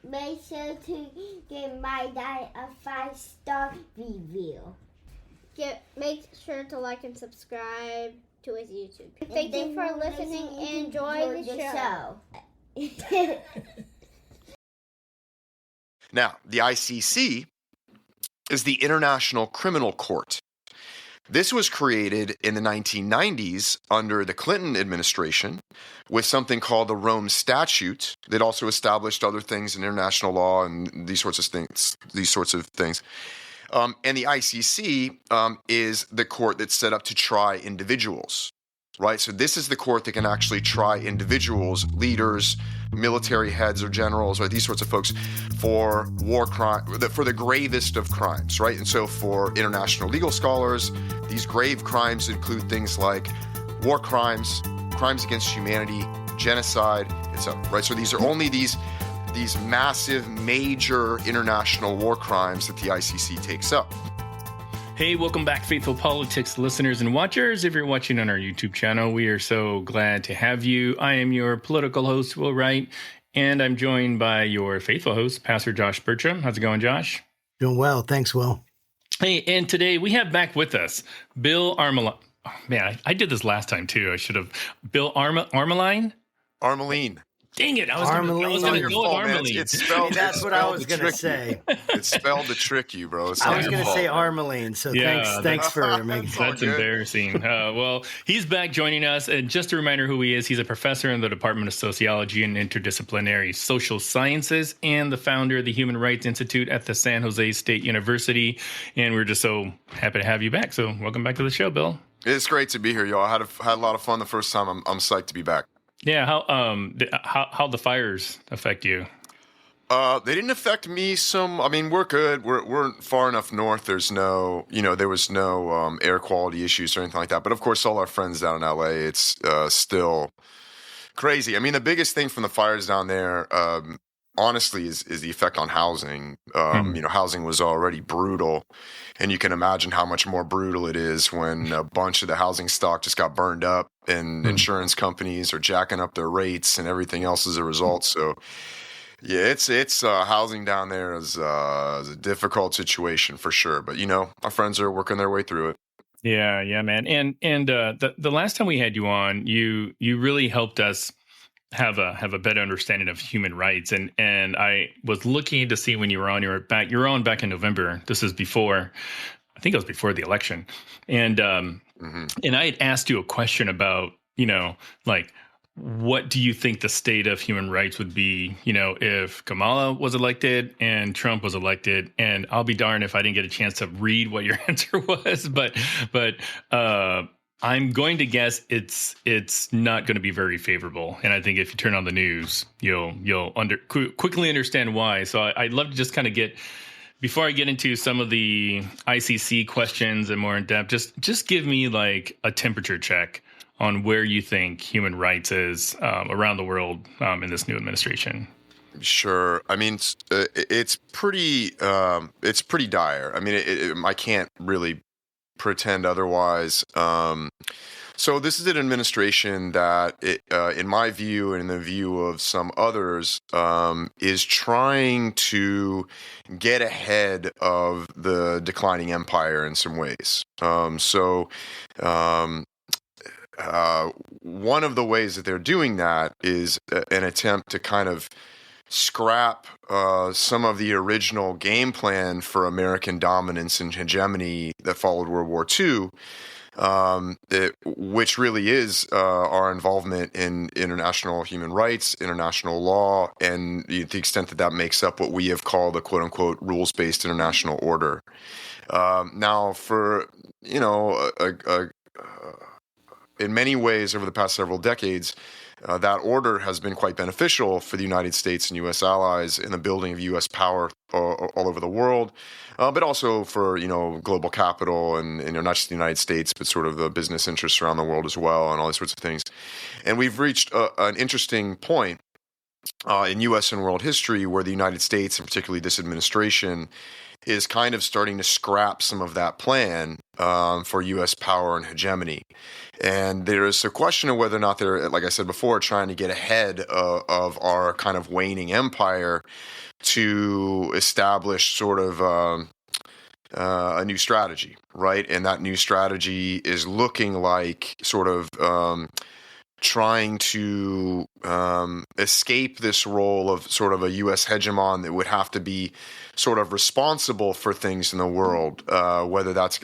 make sure to give my dad a 5-star review. Make sure to like and subscribe to his YouTube. Thank you for listening and enjoy the show. Now, the ICC is the International Criminal Court. This was created in the 1990s under the Clinton administration with something called the Rome Statute that also established other things in international law and these sorts of things. And the ICC is the court that's set up to try individuals, right? So this is the court that can actually try individuals, leaders, military heads or generals, or these sorts of folks for war crime, for the gravest of crimes, right? And so for international legal scholars, these grave crimes include things like war crimes, crimes against humanity, genocide, etc., right? So these are only these massive, major international war crimes that the ICC takes up. Hey, welcome back, Faithful Politics listeners and watchers. If you're watching on our YouTube channel, we are so glad to have you. I am your political host, Will Wright, and I'm joined by your faithful host, Pastor Josh Bertram. How's it going, Josh? Doing well. Thanks, Will. Hey, and today we have back with us Bill Armaline. Oh, man, I did this last time, too. I should have. Bill Armaline? Armaline. Dang it. I was going to go with Armaline. It's spelled, that's what I was going to say. It's spelled to trick you, bro. I was going to say Armaline, so thanks for making that. That's embarrassing. Well, he's back joining us. And just a reminder who he is. He's a professor in the Department of Sociology and Interdisciplinary Social Sciences and the founder of the Human Rights Institute at the San Jose State University. And we're just so happy to have you back. So welcome back to the show, Bill. It's great to be here, y'all. I had a lot of fun the first time. I'm psyched to be back. Yeah, how the fires affect you? They didn't affect me. We're good. We're far enough north. There was no air quality issues or anything like that. But of course, all our friends down in LA, it's still crazy. I mean, the biggest thing from the fires down there, honestly, is the effect on housing. Housing was already brutal, and you can imagine how much more brutal it is when a bunch of the housing stock just got burned up, and insurance companies are jacking up their rates and everything else as a result. So, yeah, it's housing down there is a difficult situation for sure. But our friends are working their way through it. Yeah, man. And the last time we had you on, you really helped us have a better understanding of human rights. And I was looking to see when you were on. You were on back in November. This is before, I think it was before the election. And and I had asked you a question about, what do you think the state of human rights would be, if Kamala was elected and Trump was elected? And I'll be darned if I didn't get a chance to read what your answer was. But I'm going to guess it's not going to be very favorable. And I think if you turn on the news, you'll quickly understand why. So I'd love to just kind of before I get into some of the ICC questions and more in depth, just give me like a temperature check on where you think human rights is around the world in this new administration. Sure. I mean, it's pretty dire. I mean, I can't really pretend otherwise. So this is an administration that, in my view and in the view of some others, is trying to get ahead of the declining empire in some ways. One of the ways that they're doing that is an attempt to kind of scrap some of the original game plan for American dominance and hegemony that followed World War II, which really is our involvement in international human rights, international law, and the extent that makes up what we have called the quote-unquote rules-based international order. Now, for, in many ways over the past several decades, that order has been quite beneficial for the United States and U.S. allies in the building of U.S. power all over the world, but also for, global capital and, not just the United States, but sort of the business interests around the world as well and all these sorts of things. And we've reached an interesting point in U.S. and world history where the United States, and particularly this administration, is kind of starting to scrap some of that plan for U.S. power and hegemony. And there is a question of whether or not they're, like I said before, trying to get ahead of our kind of waning empire to establish sort of a new strategy, right? And that new strategy is looking like sort of trying to escape this role of sort of a U.S. hegemon that would have to be sort of responsible for things in the world, whether that's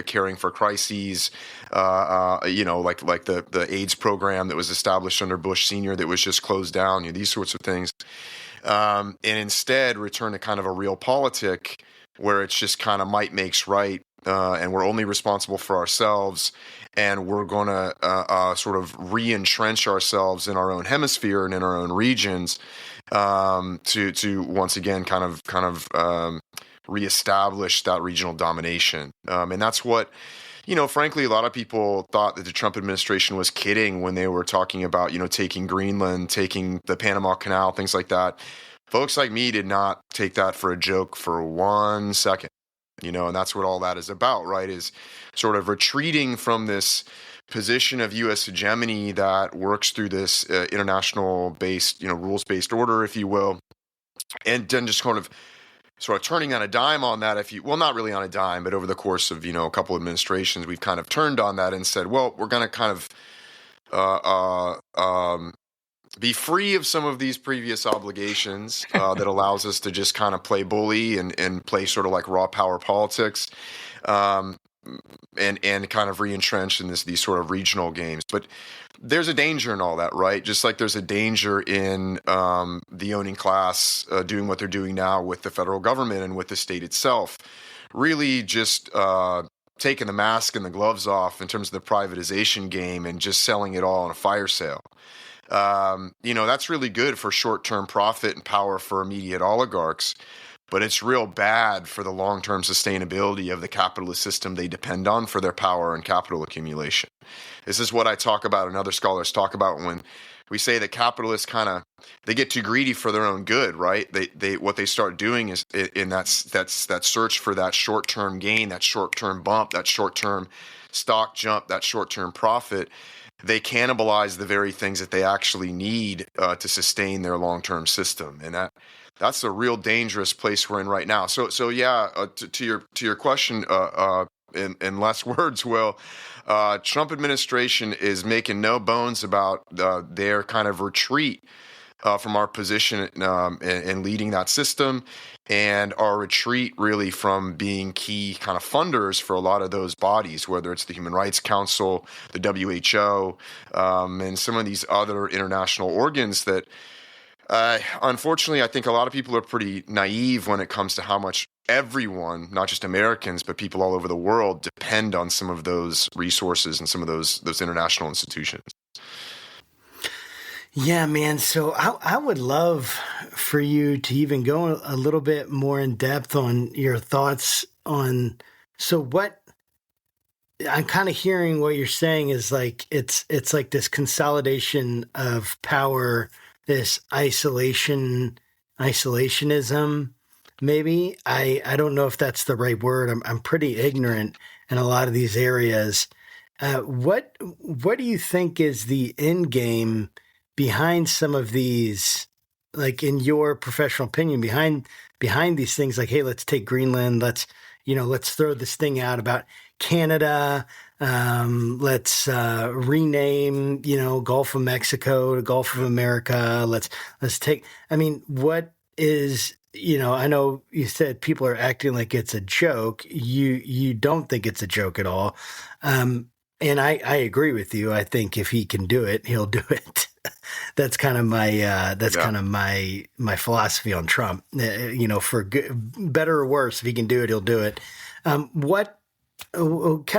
caring for crises, like the AIDS program that was established under Bush Sr. that was just closed down, these sorts of things, and instead return to kind of a realpolitik where it's just kind of might makes right, and we're only responsible for ourselves, and we're going to sort of re-entrench ourselves in our own hemisphere and in our own regions to once again kind of reestablish that regional domination. And that's what, frankly, a lot of people thought that the Trump administration was kidding when they were talking about, taking Greenland, taking the Panama Canal, things like that. Folks like me did not take that for a joke for 1 second. And that's what all that is about, right? Is sort of retreating from this position of U.S. hegemony that works through this international-based, rules-based order, if you will, and then just sort of turning on a dime on that. Well, not really on a dime, but over the course of a couple administrations, we've kind of turned on that and said, well, we're going to kind of be free of some of these previous obligations that allows us to just kind of play bully and play sort of like raw power politics, and kind of re-entrench in these sort of regional games. But there's a danger in all that, right? Just like there's a danger in the owning class doing what they're doing now with the federal government and with the state itself, really just taking the mask and the gloves off in terms of the privatization game and just selling it all on a fire sale. That's really good for short-term profit and power for immediate oligarchs, but it's real bad for the long-term sustainability of the capitalist system they depend on for their power and capital accumulation. This is what I talk about and other scholars talk about when we say that capitalists they get too greedy for their own good, right? What they start doing is in that search for that short-term gain, that short-term bump, that short-term stock jump, that short-term profit. They cannibalize the very things that they actually need to sustain their long-term system, and that's a real dangerous place we're in right now. So yeah, to your question, in less words, Will, Trump administration is making no bones about their kind of retreat from our position in leading that system, and our retreat really from being key kind of funders for a lot of those bodies, whether it's the Human Rights Council, the WHO, and some of these other international organs that, unfortunately, I think a lot of people are pretty naive when it comes to how much everyone, not just Americans, but people all over the world, depend on some of those resources and some of those international institutions. Yeah, man. So I would love for you to even go a little bit more in depth on your thoughts on, so what I'm kind of hearing what you're saying is like, it's like this consolidation of power, this isolationism, maybe. I don't know if that's the right word. I'm pretty ignorant in a lot of these areas. What do you think is the end game behind some of these, like in your professional opinion, behind these things, like, hey, let's take Greenland, let's throw this thing out about Canada, let's rename, Gulf of Mexico to Gulf of America, let's take, what is, I know you said people are acting like it's a joke. You don't think it's a joke at all. And I agree with you. I think if he can do it, he'll do it. That's kind of my philosophy on Trump. For good, better or worse, if he can do it, he'll do it. Can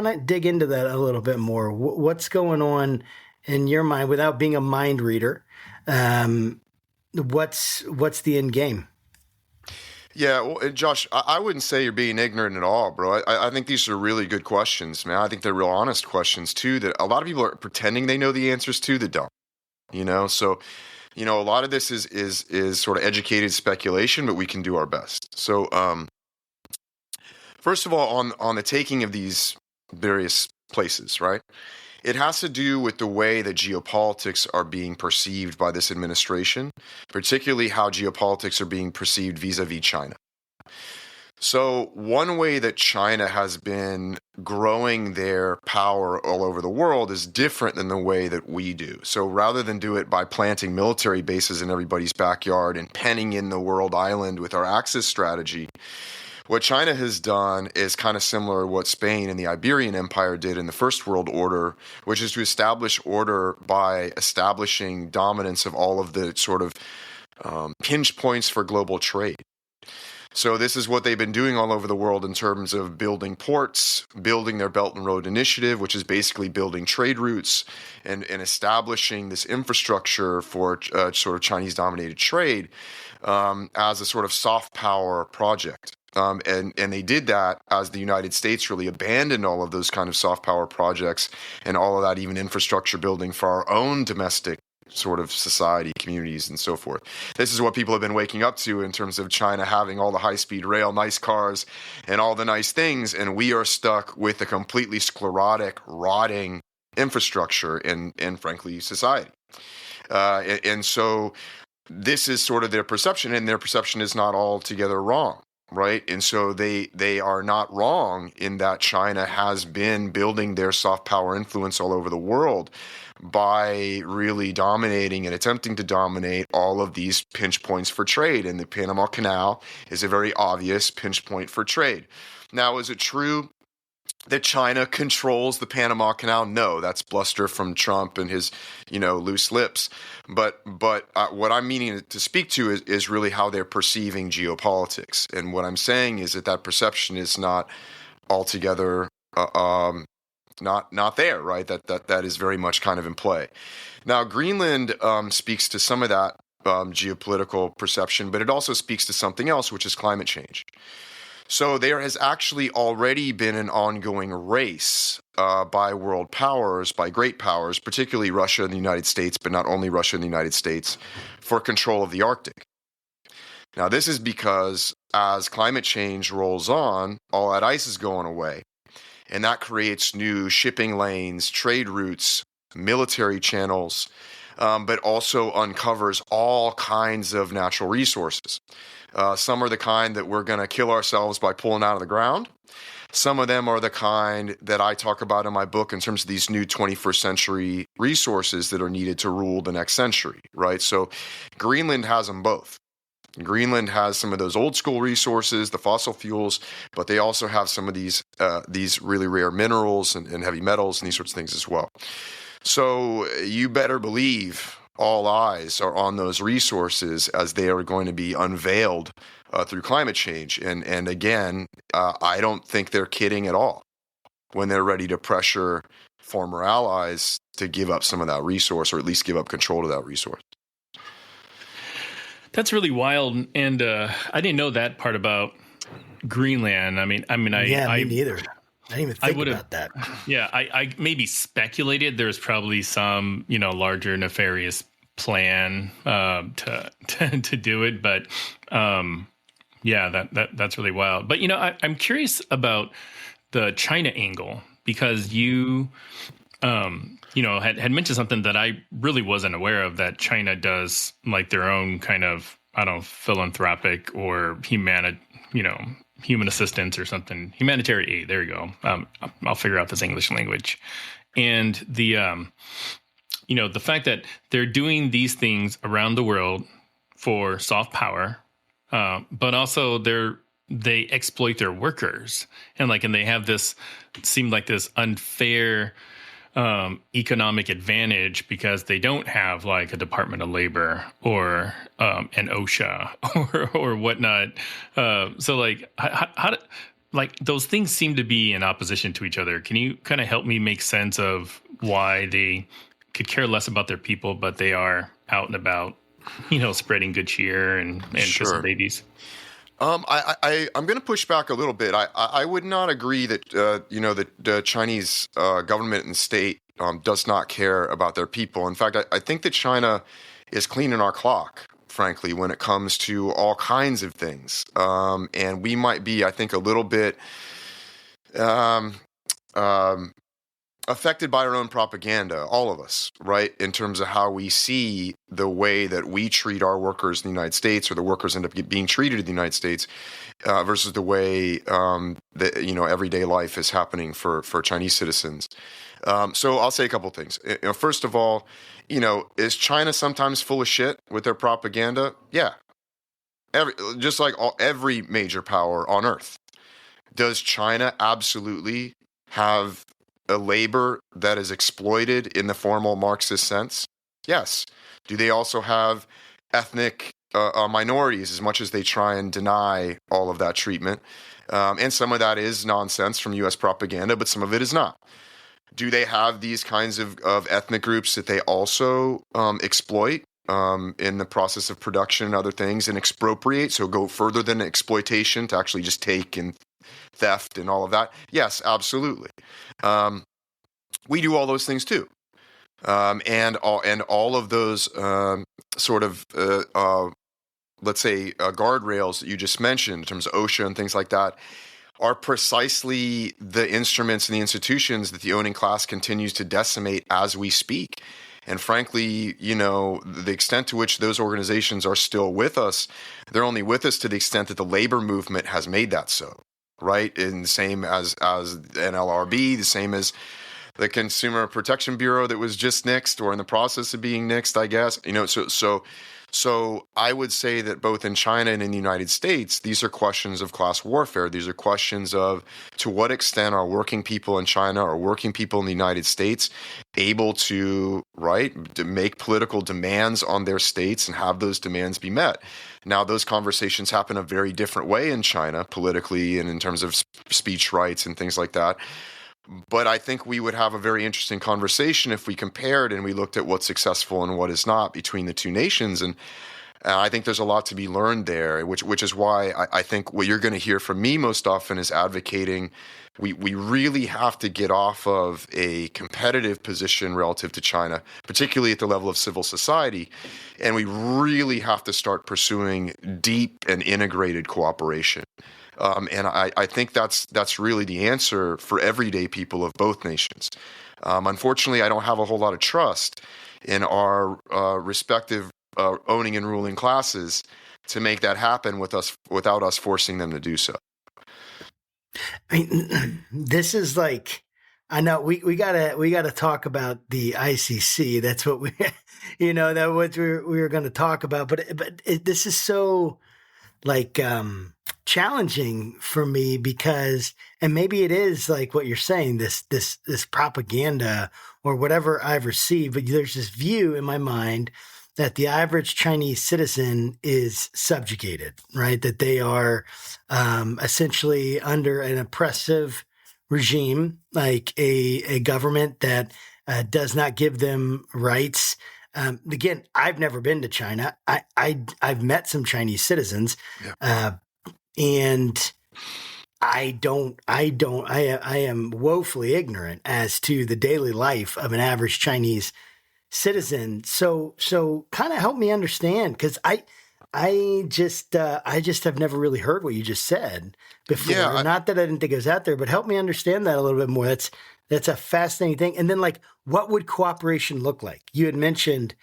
I dig into that a little bit more? What's going on in your mind without being a mind reader? What's the end game? Yeah, well, Josh, I wouldn't say you're being ignorant at all, bro. I think these are really good questions, man. I think they're real honest questions, too, that a lot of people are pretending they know the answers to that don't, So a lot of this is sort of educated speculation, but we can do our best. So, first of all, on the taking of these various places, right? It has to do with the way that geopolitics are being perceived by this administration, particularly how geopolitics are being perceived vis-a-vis China. So one way that China has been growing their power all over the world is different than the way that we do. So rather than do it by planting military bases in everybody's backyard and penning in the world island with our Axis strategy, what China has done is kind of similar to what Spain and the Iberian Empire did in the First World Order, which is to establish order by establishing dominance of all of the sort of pinch points for global trade. So this is what they've been doing all over the world in terms of building ports, building their Belt and Road Initiative, which is basically building trade routes and establishing this infrastructure for sort of Chinese-dominated trade as a sort of soft power project. And they did that as the United States really abandoned all of those kind of soft power projects and all of that, even infrastructure building for our own domestic sort of society, communities, and so forth. This is what people have been waking up to in terms of China having all the high-speed rail, nice cars, and all the nice things, and we are stuck with a completely sclerotic, rotting infrastructure and frankly, society. And so this is sort of their perception, and their perception is not altogether wrong. Right. And so they are not wrong in that China has been building their soft power influence all over the world by really dominating and attempting to dominate all of these pinch points for trade. And the Panama Canal is a very obvious pinch point for trade. Now, is it true that China controls the Panama Canal? No, that's bluster from Trump and his, loose lips. But what I'm meaning to speak to is really how they're perceiving geopolitics. And what I'm saying is that perception is not altogether not there, right? That is very much kind of in play. Now, Greenland speaks to some of that geopolitical perception, but it also speaks to something else, which is climate change. So there has actually already been an ongoing race by world powers, by great powers, particularly Russia and the United States, but not only Russia and the United States, for control of the Arctic. Now, this is because as climate change rolls on, all that ice is going away, and that creates new shipping lanes, trade routes, military channels, but also uncovers all kinds of natural resources. Some are the kind that we're going to kill ourselves by pulling out of the ground. Some of them are the kind that I talk about in my book in terms of these new 21st century resources that are needed to rule the next century, right? So Greenland has them both. Greenland has some of those old school resources, the fossil fuels, but they also have some of these really rare minerals and heavy metals and these sorts of things as well. So you better believe all eyes are on those resources as they are going to be unveiled through climate change. And again, I don't think they're kidding at all when they're ready to pressure former allies to give up some of that resource, or at least give up control of that resource. That's really wild, and I didn't know that part about Greenland. I mean, me neither. I didn't even think about that. Yeah, I maybe speculated there's probably some, larger nefarious plan to do it, but that's really wild. But I'm curious about the China angle, because you had mentioned something that I really wasn't aware of, that China does like their own kind of, philanthropic or human assistance or something, humanitarian aid. There you go. I'll figure out this English language. And the fact that they're doing these things around the world for soft power, but also they exploit their workers, and they have this unfair economic advantage because they don't have a Department of Labor or an OSHA or whatnot. So how those things seem to be in opposition to each other. Can you kind of help me make sense of why they could care less about their people, but they are out and about, spreading good cheer and Sure. kissing babies? I'm going to push back a little bit. I would not agree that the Chinese government and state does not care about their people. In fact, I think that China is cleaning our clock, frankly, when it comes to all kinds of things. And we might be, I think, a little bit um, affected by our own propaganda, all of us, right? In terms of how we see the way that we treat our workers in the United States, or the workers end up being treated in the United States, versus the way that everyday life is happening for Chinese citizens. So I'll say a couple things. First of all, is China sometimes full of shit with their propaganda? Yeah, just like every major power on earth. Does China absolutely have a labor that is exploited in the formal Marxist sense? Yes. Do they also have ethnic minorities, as much as they try and deny all of that treatment? And some of that is nonsense from U.S. propaganda, but some of it is not. Do they have these kinds of ethnic groups that they also exploit in the process of production and other things, and expropriate, so go further than exploitation to actually just take and theft and all of that? Yes, absolutely. We do all those things too, and all of those sort of let's say guardrails that you just mentioned in terms of OSHA and things like that are precisely the instruments and the institutions that the owning class continues to decimate as we speak. And frankly, the extent to which those organizations are still with us, they're only with us to the extent that the labor movement has made that so, right? And the same as NLRB, the same as the Consumer Protection Bureau that was just nixed, or in the process of being nixed, I guess. So I would say that both in China and in the United States, these are questions of class warfare. These are questions of, to what extent are working people in China or working people in the United States able to make political demands on their states and have those demands be met? Now, those conversations happen a very different way in China, politically and in terms of speech rights and things like that. But I think we would have a very interesting conversation if we compared and we looked at what's successful and what is not between the two nations. And I think there's a lot to be learned there, which is why I think what you're going to hear from me most often is advocating we really have to get off of a competitive position relative to China, particularly at the level of civil society, and we really have to start pursuing deep and integrated cooperation. And I think that's really the answer for everyday people of both nations. Unfortunately, I don't have a whole lot of trust in our respective owning and ruling classes to make that happen without us forcing them to do so. I mean, this is like, I know we gotta talk about the ICC. That's what we were going to talk about. But this is so challenging for me because, and maybe it is like what you're saying, this propaganda or whatever I've received, but there's this view in my mind that the average Chinese citizen is subjugated, right? That they are essentially under an oppressive regime, like a government that does not give them rights. Again, I've never been to China. I've met some Chinese citizens, and I am woefully ignorant as to the daily life of an average Chinese citizen. So kind of help me understand, because I just have never really heard what you just said before. Yeah, not that I didn't think it was out there, but help me understand that a little bit more. That's a fascinating thing. And then, what would cooperation look like? You had mentioned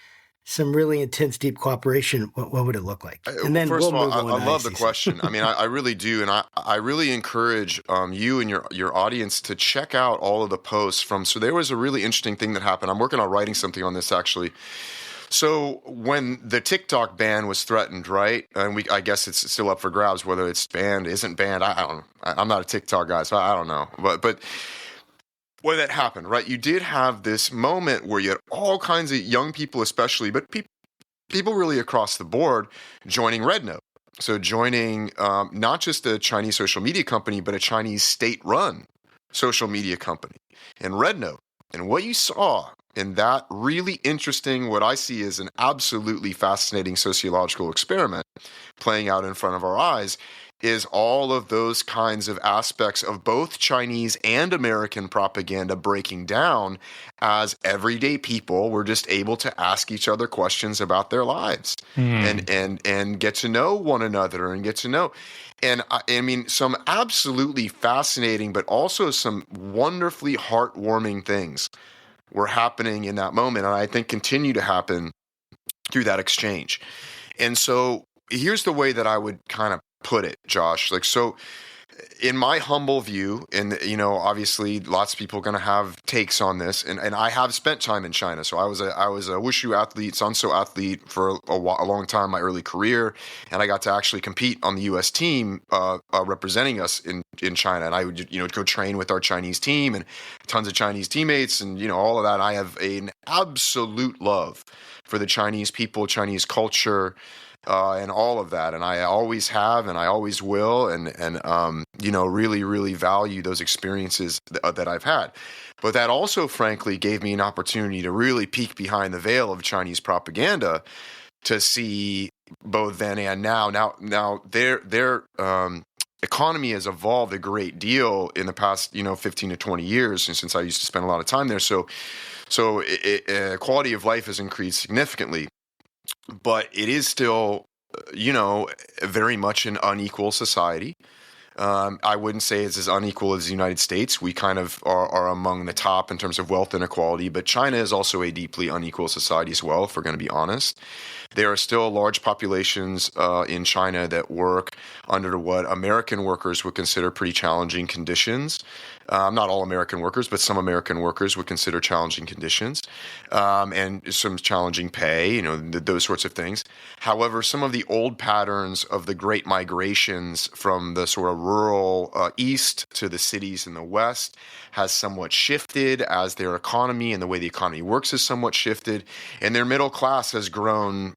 some really intense, deep cooperation. What would it look like? And then first of all, I love the question. I mean, I really do. And I really encourage you and your audience to check out all of the posts so there was a really interesting thing that happened. I'm working on writing something on this, actually. So when the TikTok ban was threatened, right? And I guess it's still up for grabs whether it's banned, isn't banned. I don't know. I'm not a TikTok guy, so I don't know. But when that happened, right, you did have this moment where you had all kinds of young people especially, but people really across the board joining Red Note. So joining not just a Chinese social media company, but a Chinese state-run social media company and Red Note. And what you saw in that really interesting, what I see as an absolutely fascinating sociological experiment playing out in front of our eyes, is all of those kinds of aspects of both Chinese and American propaganda breaking down as everyday people were just able to ask each other questions about their lives and get to know one another and get to know. And I mean, some absolutely fascinating, but also some wonderfully heartwarming things were happening in that moment, and I think continue to happen through that exchange. And so here's the way that I would kind of put it, Josh. Like, so in my humble view, and obviously lots of people are going to have takes on this, and I have spent time in China. So I was a wushu athlete, sanso athlete for a long time in my early career, and I got to actually compete on the U.S. team representing us in China. And I would go train with our Chinese team and tons of Chinese teammates, and all of that. I have an absolute love for the Chinese people, Chinese culture, and all of that, and I always have, and I always will, and really, really value those experiences that I've had. But that also, frankly, gave me an opportunity to really peek behind the veil of Chinese propaganda to see both then and now. Now, their economy has evolved a great deal in the past, 15 to 20 years, and since I used to spend a lot of time there. So quality of life has increased significantly. But it is still, very much an unequal society. I wouldn't say it's as unequal as the United States. We kind of are among the top in terms of wealth inequality, but China is also a deeply unequal society as well, if we're going to be honest. There are still large populations in China that work under what American workers would consider pretty challenging conditions. Not all American workers, but some American workers would consider challenging conditions, and some challenging pay, those sorts of things. However, some of the old patterns of the great migrations from the sort of rural east to the cities in the west has somewhat shifted as their economy and the way the economy works has somewhat shifted, and their middle class has grown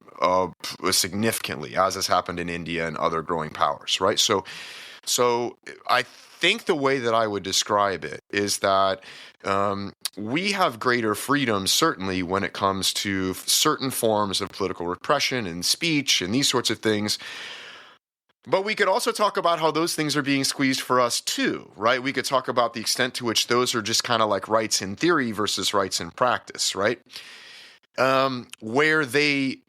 significantly, as has happened in India and other growing powers, right? So I think the way that I would describe it is that we have greater freedom, certainly, when it comes to certain forms of political repression and speech and these sorts of things. But we could also talk about how those things are being squeezed for us too, right? We could talk about the extent to which those are just kind of like rights in theory versus rights in practice, right? Where they,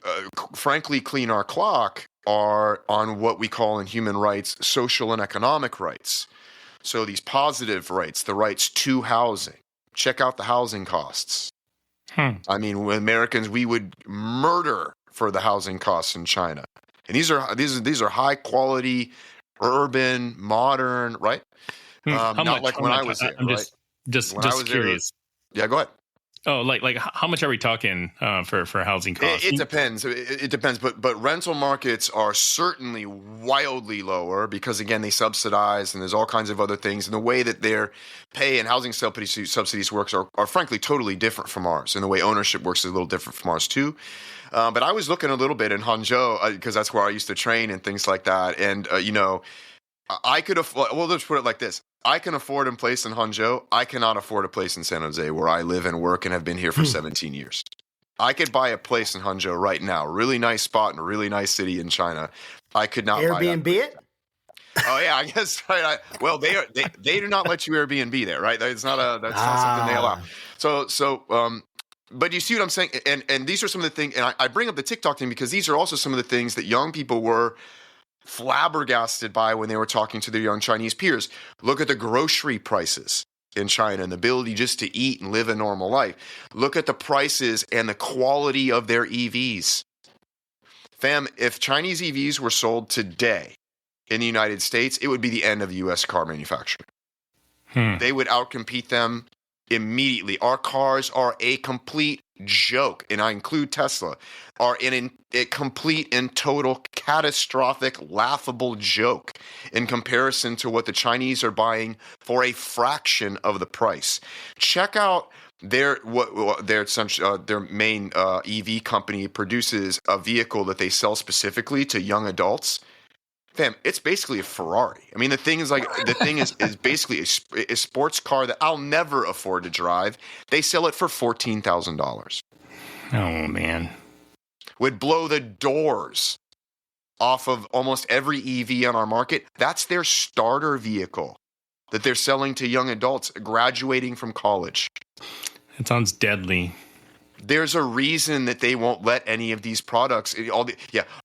frankly, clean our clock are on what we call in human rights social and economic rights. So these positive rights, the rights to housing. Check out the housing costs. I mean, with Americans, we would murder for the housing costs in China. And these are high quality, urban, modern, right? Not like when I was there. I'm just curious. Yeah, go ahead. Oh, like how much are we talking for housing costs? It depends. It depends. But rental markets are certainly wildly lower because, again, they subsidize and there's all kinds of other things. And the way that their pay and housing subsidies works are frankly totally different from ours. And the way ownership works is a little different from ours too. But I was looking a little bit in Hangzhou because that's where I used to train and things like that. And, I could afford, well, let's put it like this. I can afford a place in Hangzhou. I cannot afford a place in San Jose where I live and work and have been here for 17 years. I could buy a place in Hangzhou right now, really nice spot in a really nice city in China. I could not Airbnb it? Oh yeah, I guess right. They do not let you Airbnb there, right? That's not something they allow. So but you see what I'm saying? And these are some of the things, and I bring up the TikTok thing because these are also some of the things that young people were flabbergasted by when they were talking to their young Chinese peers. Look at the grocery prices in China and the ability just to eat and live a normal life. Look at the prices and the quality of their EVs. Fam, if Chinese EVs were sold today in the United States, it would be the end of U.S. car manufacturing. They would outcompete them immediately. Our cars are a complete joke, and I include Tesla, are in a complete and total catastrophic, laughable joke in comparison to what the Chinese are buying for a fraction of the price. Check out their main EV company produces a vehicle that they sell specifically to young adults. Fam, it's basically a Ferrari. I mean, the thing is basically a sports car that I'll never afford to drive. They sell it for $14,000. Oh, man. Would blow the doors off of almost every EV on our market. That's their starter vehicle that they're selling to young adults graduating from college. It sounds deadly. There's a reason that they won't let any of these products,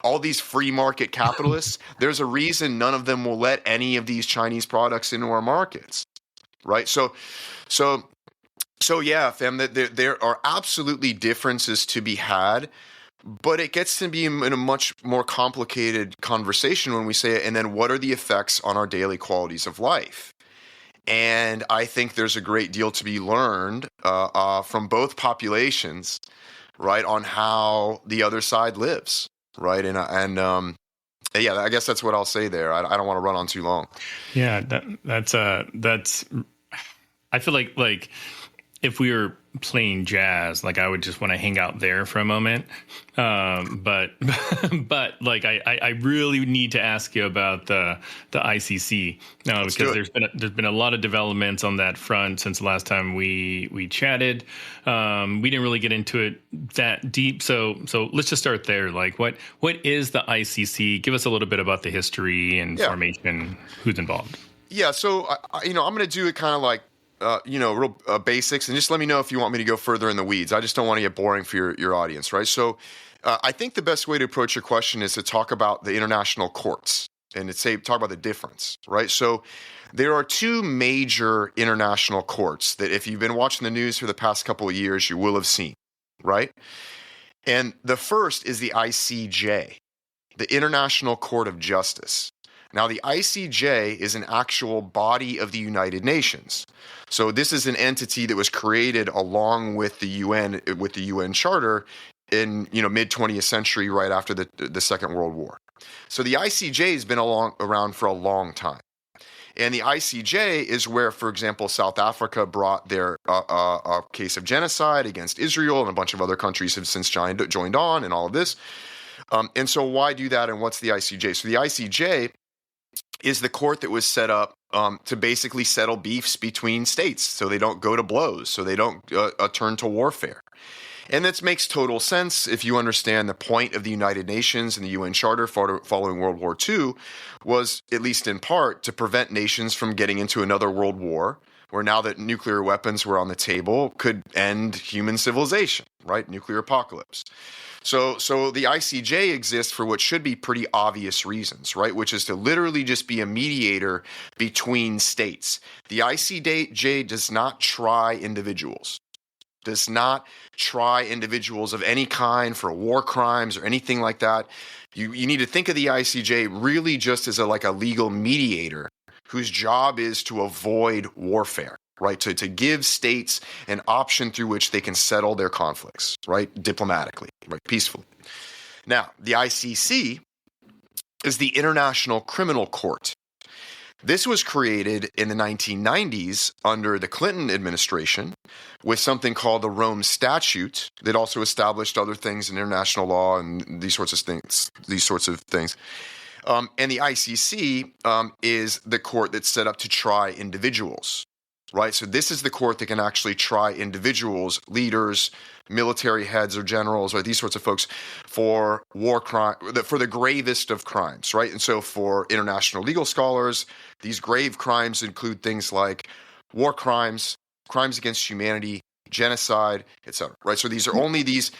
all these free market capitalists, there's a reason none of them will let any of these Chinese products into our markets, right? So yeah, fam, there are absolutely differences to be had, but it gets to be in a much more complicated conversation when we say it, and then what are the effects on our daily qualities of life? And I think there's a great deal to be learned from both populations, right, on how the other side lives, right? And I guess that's what I'll say there. I don't want to run on too long. Yeah, that's. I feel like if we were playing jazz, like I would just want to hang out there for a moment. But like I really need to ask you about the ICC now, because there's been a lot of developments on that front since the last time we chatted. We didn't really get into it that deep, so let's just start there. Like, what is the ICC? Give us a little bit about the history and formation, who's involved. Yeah, so I'm going to do it kind of like real basics, and just let me know if you want me to go further in the weeds. I just don't want to get boring for your audience, right? So I think the best way to approach your question is to talk about the international courts and talk about the difference, right? So there are two major international courts that if you've been watching the news for the past couple of years, you will have seen, right? And the first is the ICJ, the International Court of Justice. Now, the ICJ is an actual body of the United Nations. So this is an entity that was created along with the UN Charter in mid 20th century, right after the Second World War. So the ICJ has been around for a long time. And the ICJ is where, for example, South Africa brought their a case of genocide against Israel, and a bunch of other countries have since joined on and all of this. And so why do that, and what's the ICJ? So the ICJ is the court that was set up to basically settle beefs between states so they don't go to blows, so they don't turn to warfare. And this makes total sense if you understand the point of the United Nations and the UN Charter following World War II was, at least in part, to prevent nations from getting into another world war, where now that nuclear weapons were on the table could end human civilization, right? Nuclear apocalypse. So the ICJ exists for what should be pretty obvious reasons, right? Which is to literally just be a mediator between states. The ICJ does not try individuals. Does not try individuals of any kind for war crimes or anything like that. You need to think of the ICJ really just as a legal mediator whose job is to avoid warfare, right? To give states an option through which they can settle their conflicts, right? Diplomatically, right? Peacefully. Now, the ICC is the International Criminal Court. This was created in the 1990s under the Clinton administration with something called the Rome Statute that also established other things in international law and these sorts of things. And the ICC is the court that's set up to try individuals, right? So this is the court that can actually try individuals, leaders, military heads or generals, or these sorts of folks for war crime, for the gravest of crimes, right? And so for international legal scholars, these grave crimes include things like war crimes, crimes against humanity, genocide, etc. Right? So these are only these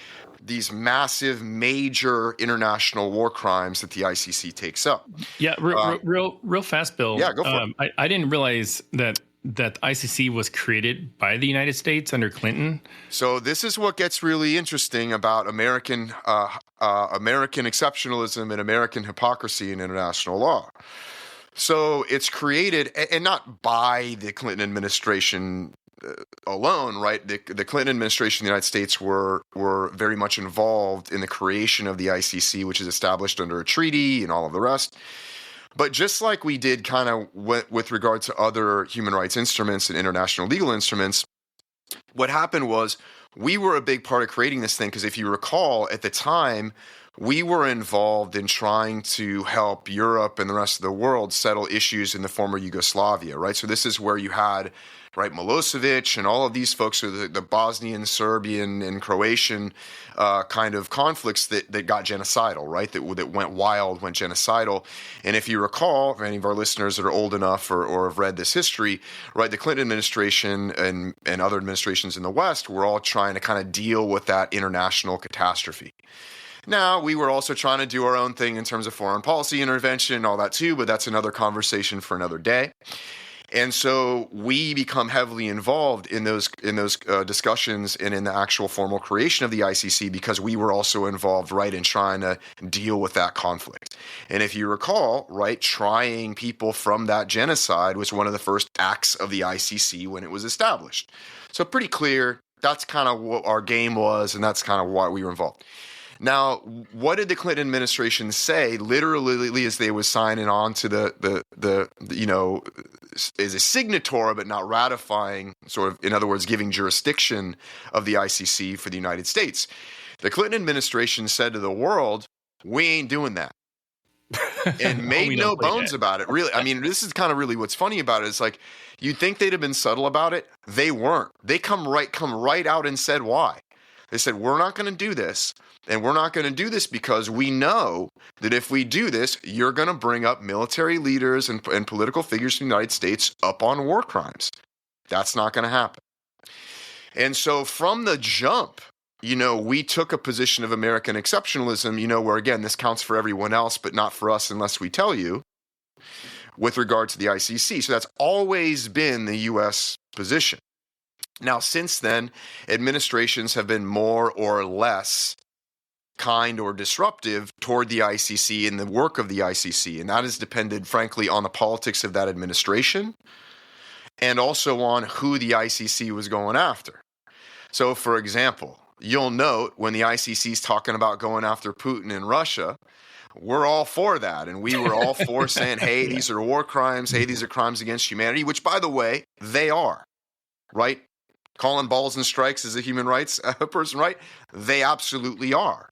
massive, major international war crimes that the ICC takes up. Yeah, real fast, Bill. Yeah, go for it. I didn't realize that ICC was created by the United States under Clinton. So this is what gets really interesting about American exceptionalism and American hypocrisy in international law. So it's created, and not by the Clinton administration alone, right? The Clinton administration in the United States were very much involved in the creation of the ICC, which is established under a treaty and all of the rest. But just like we did kind of with regard to other human rights instruments and international legal instruments, what happened was we were a big part of creating this thing because if you recall, at the time, we were involved in trying to help Europe and the rest of the world settle issues in the former Yugoslavia, right? So this is where you had, right, Milosevic and all of these folks, so the Bosnian, Serbian, and Croatian kind of conflicts that got genocidal, right? That went wild, went genocidal. And if you recall, if any of our listeners that are old enough or have read this history, right, the Clinton administration and other administrations in the West were all trying to kind of deal with that international catastrophe. Now, we were also trying to do our own thing in terms of foreign policy intervention and all that too, but that's another conversation for another day. And so we become heavily involved in those discussions and in the actual formal creation of the ICC because we were also involved, right, in trying to deal with that conflict. And if you recall, right, trying people from that genocide was one of the first acts of the ICC when it was established. So pretty clear, that's kind of what our game was, and that's kind of why we were involved. Now, what did the Clinton administration say literally as they was signing on to the as a signatory but not ratifying, sort of, in other words, giving jurisdiction of the ICC for the United States? The Clinton administration said to the world, we ain't doing that. And made no bones about it. Really, I mean, this is kind of really what's funny about it. It's like, you'd think they'd have been subtle about it. They weren't. They come right out and said why. They said, we're not going to do this. And we're not going to do this because we know that if we do this, you're going to bring up military leaders and political figures in the United States up on war crimes. That's not going to happen. And so from the jump, we took a position of American exceptionalism, where, again, this counts for everyone else, but not for us unless we tell you, with regard to the ICC. So that's always been the U.S. position. Now, since then, administrations have been more or less kind or disruptive toward the ICC and the work of the ICC. And that has depended, frankly, on the politics of that administration and also on who the ICC was going after. So, for example, you'll note when the ICC is talking about going after Putin in Russia, we're all for that. And we were all for saying, hey, these are war crimes. Hey, these are crimes against humanity, which, by the way, they are, right? Calling balls and strikes as a human rights person, right? They absolutely are.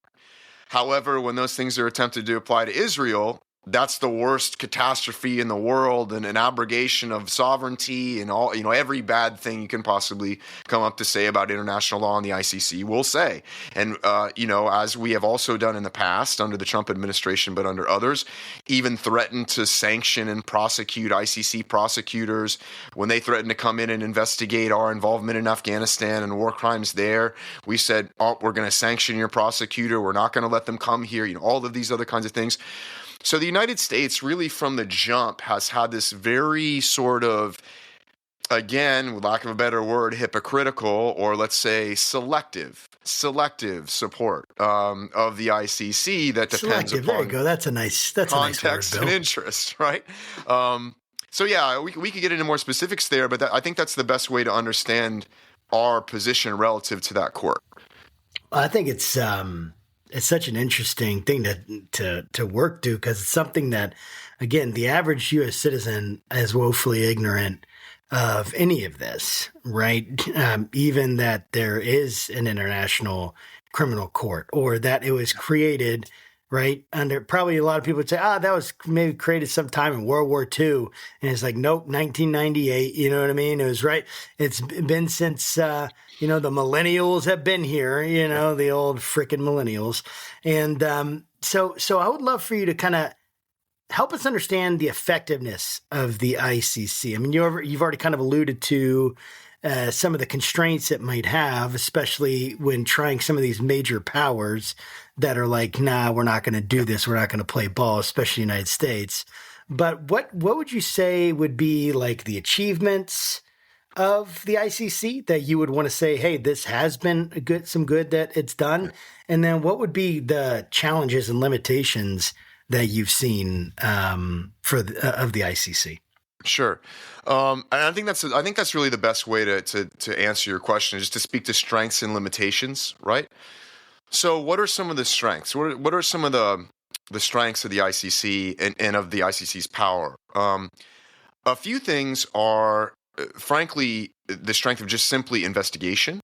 However, when those things are attempted to apply to Israel, that's the worst catastrophe in the world and an abrogation of sovereignty and all, every bad thing you can possibly come up to say about international law and the ICC will say. And, as we have also done in the past under the Trump administration, but under others, even threatened to sanction and prosecute ICC prosecutors when they threatened to come in and investigate our involvement in Afghanistan and war crimes there. We said, we're going to sanction your prosecutor. We're not going to let them come here. All of these other kinds of things. So the United States really from the jump has had this very sort of, again, with lack of a better word, hypocritical or let's say selective support of the ICC that depends selective, upon there you go. That's a nice context word, and Bill. interest, right? So yeah, we could get into more specifics there, but I think that's the best way to understand our position relative to that court. I think it's such an interesting thing to work through because it's something that, again, the average U.S. citizen is woefully ignorant of any of this, right? Even that there is an international criminal court or that it was created, right? Under probably a lot of people would say, that was maybe created sometime in World War II. And it's like, nope, 1998. You know what I mean? It was right. It's been since, the millennials have been here, the old frickin' millennials. And so I would love for you to kind of help us understand the effectiveness of the ICC. I mean, you've already kind of alluded to some of the constraints it might have, especially when trying some of these major powers that are like, nah, we're not going to do this. We're not going to play ball, especially the United States. But what would you say would be like the achievements of the ICC that you would want to say, hey, this has been some good that it's done? And then what would be the challenges and limitations that you've seen of the ICC? Sure. And I think that's really the best way to answer your question, is to speak to strengths and limitations, right? So what are some of the strengths? What are some of the strengths of the ICC and of the ICC's power? A few things are, frankly, the strength of just simply investigation.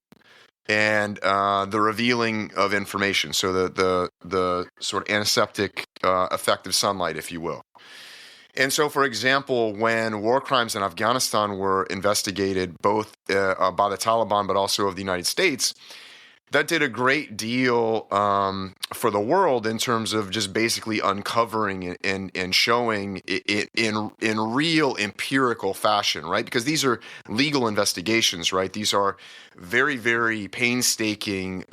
and the revealing of information. So the sort of antiseptic effect of sunlight, if you will. And so, for example, when war crimes in Afghanistan were investigated both by the Taliban but also of the United States, that did a great deal for the world in terms of just basically uncovering and showing it in real empirical fashion, right? Because these are legal investigations, right? These are very, very painstaking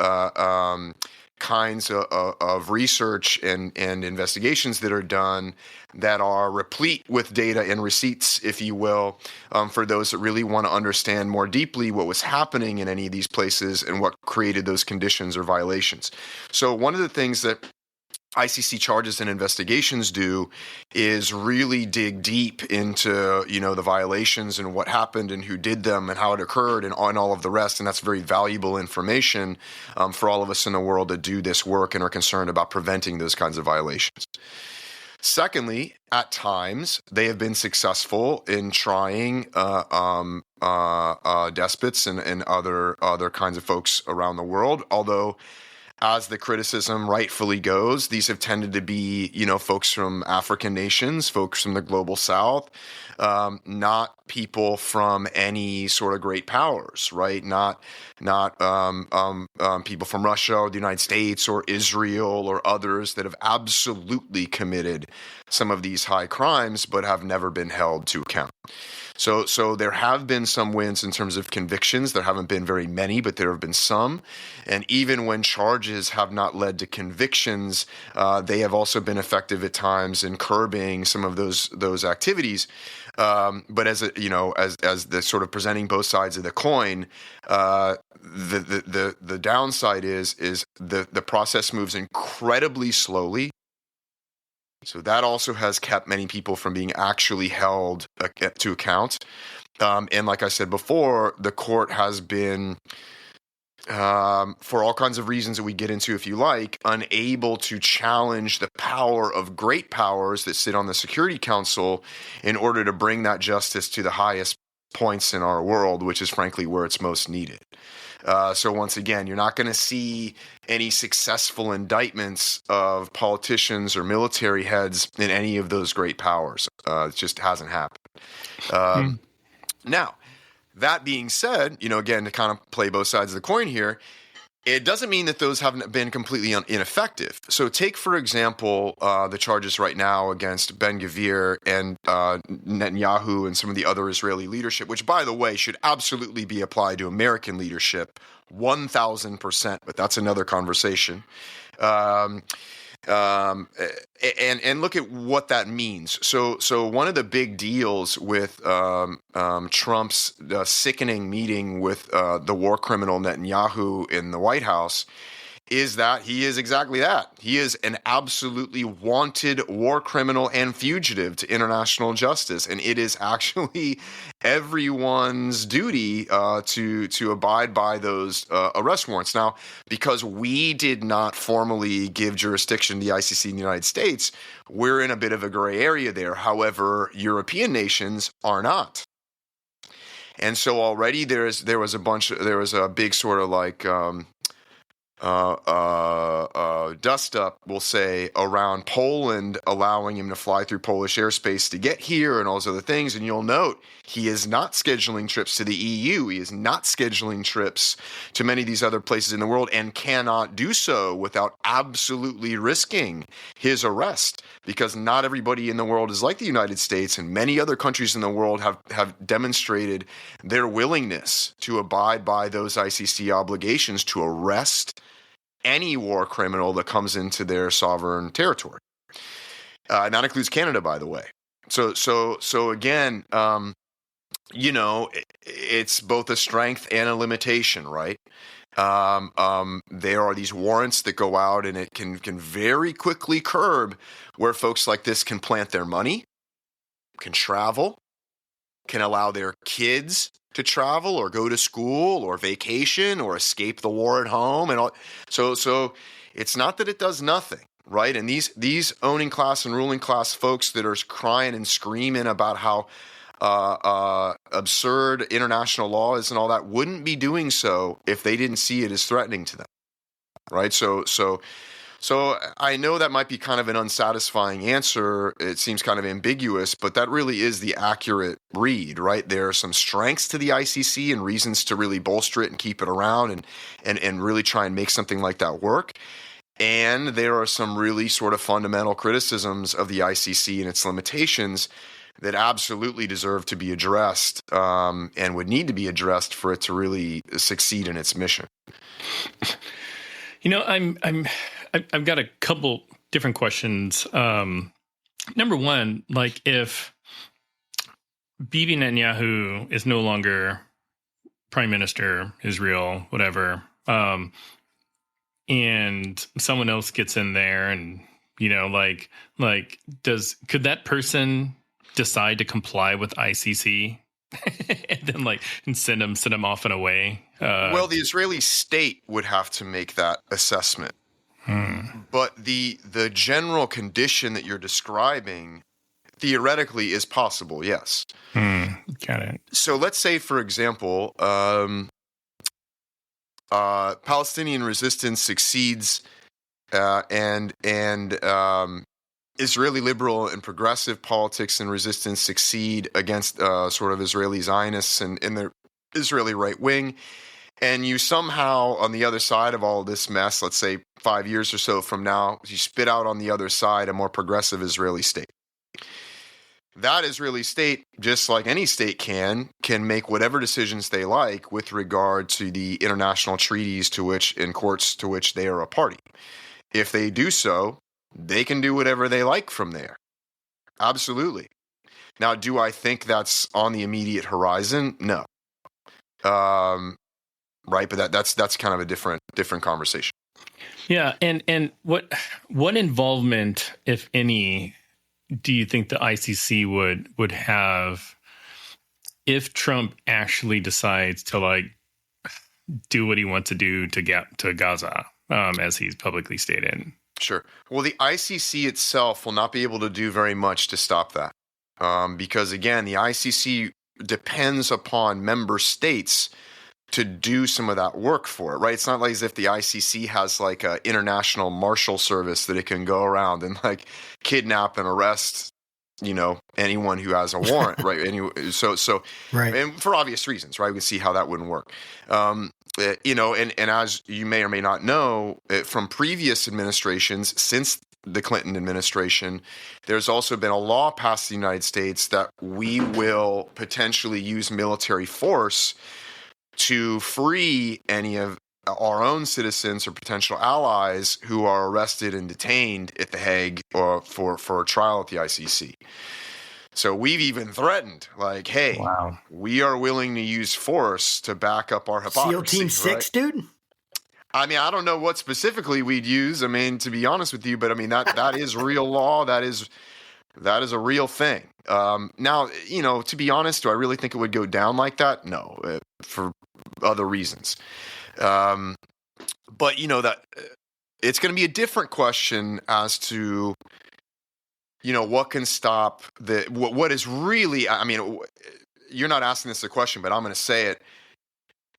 kinds of research and investigations that are done that are replete with data and receipts, if you will, for those that really want to understand more deeply what was happening in any of these places and what created those conditions or violations. So one of the things that ICC charges and investigations do is really dig deep into, the violations and what happened and who did them and how it occurred and all of the rest. And that's very valuable information for all of us in the world that do this work and are concerned about preventing those kinds of violations. Secondly, at times, they have been successful in trying despots and other kinds of folks around the world, although as the criticism rightfully goes, these have tended to be, folks from African nations, folks from the global south, not people from any sort of great powers, right? Not people from Russia or the United States or Israel or others that have absolutely committed some of these high crimes but have never been held to account. So there have been some wins in terms of convictions. There haven't been very many, but there have been some. And even when charges have not led to convictions, they have also been effective at times in curbing some of those activities. But as the sort of presenting both sides of the coin, the downside is the process moves incredibly slowly. So that also has kept many people from being actually held to account. And like I said before, the court has been, for all kinds of reasons that we get into if you like, unable to challenge the power of great powers that sit on the Security Council in order to bring that justice to the highest points in our world, which is frankly where it's most needed. So once again, you're not going to see any successful indictments of politicians or military heads in any of those great powers. It just hasn't happened. Now, that being said, again, to kind of play both sides of the coin here, it doesn't mean that those haven't been completely ineffective. So take, for example, the charges right now against Ben-Gvir and Netanyahu and some of the other Israeli leadership, which, by the way, should absolutely be applied to American leadership, 1,000%, but that's another conversation. And look at what that means. So one of the big deals with Trump's sickening meeting with the war criminal Netanyahu in the White House is that he is exactly that. He is an absolutely wanted war criminal and fugitive to international justice, and it is actually everyone's duty to abide by those arrest warrants. Now, because we did not formally give jurisdiction to the ICC in the United States, we're in a bit of a gray area there. However, European nations are not. And so already there was a big sort of like dust up, we'll say, around Poland allowing him to fly through Polish airspace to get here and all those other things. And you'll note he is not scheduling trips to the EU. He is not scheduling trips to many of these other places in the world and cannot do so without absolutely risking his arrest, because not everybody in the world is like the United States, and many other countries in the world have demonstrated their willingness to abide by those ICC obligations to arrest any war criminal that comes into their sovereign territory. And that includes Canada, by the way. So again, it's both a strength and a limitation, right? There are these warrants that go out, and it can very quickly curb where folks like this can plant their money, can travel, can allow their kids to travel or go to school or vacation or escape the war at home and all. So it's not that it does nothing, right? And these owning class and ruling class folks that are crying and screaming about how absurd international laws and all that, wouldn't be doing so if they didn't see it as threatening to them, right? So I know that might be kind of an unsatisfying answer. It seems kind of ambiguous, but that really is the accurate read, right? There are some strengths to the ICC and reasons to really bolster it and keep it around and really try and make something like that work. And there are some really sort of fundamental criticisms of the ICC and its limitations that absolutely deserve to be addressed and would need to be addressed for it to really succeed in its mission. I've got a couple different questions. Number one, like if Bibi Netanyahu is no longer prime minister, Israel, whatever, and someone else gets in there and, could that person decide to comply with ICC and then and send them off and away? Well, the Israeli state would have to make that assessment. But the general condition that you're describing theoretically is possible, yes. Got it. So let's say, for example, Palestinian resistance succeeds, and Israeli liberal and progressive politics and resistance succeed against sort of Israeli Zionists and the Israeli right wing. And you somehow, on the other side of all this mess, let's say 5 years or so from now, you spit out on the other side a more progressive Israeli state. That Israeli state, just like any state can make whatever decisions they like with regard to the international treaties to which, and courts to which they are a party. If they do so, they can do whatever they like from there. Absolutely. Now, do I think that's on the immediate horizon? No. Right, but that's kind of a different conversation. Yeah, and what involvement, if any, do you think the ICC would have if Trump actually decides to do what he wants to do to Gaza, as he's publicly stated? Sure. Well, the ICC itself will not be able to do very much to stop that, because again, the ICC depends upon member states to do some of that work for it, right? It's not like as if the ICC has like a international marshal service that it can go around and kidnap and arrest, anyone who has a warrant, right? So right. And for obvious reasons, right? We can see how that wouldn't work. And as you may or may not know, from previous administrations, since the Clinton administration, there's also been a law passed in the United States that we will potentially use military force to free any of our own citizens or potential allies who are arrested and detained at The Hague or for a trial at the ICC. So we've even threatened, hey, wow, we are willing to use force to back up our hypocrisy. SEAL Team 6, dude? I mean, I don't know what specifically we'd use. I mean, to be honest with you, but I mean, that is real law. That is a real thing. Now, to be honest, do I really think it would go down like that? No, for other reasons. But that it's going to be a different question as to, what can stop what is really, I mean, you're not asking this a question, but I'm going to say it,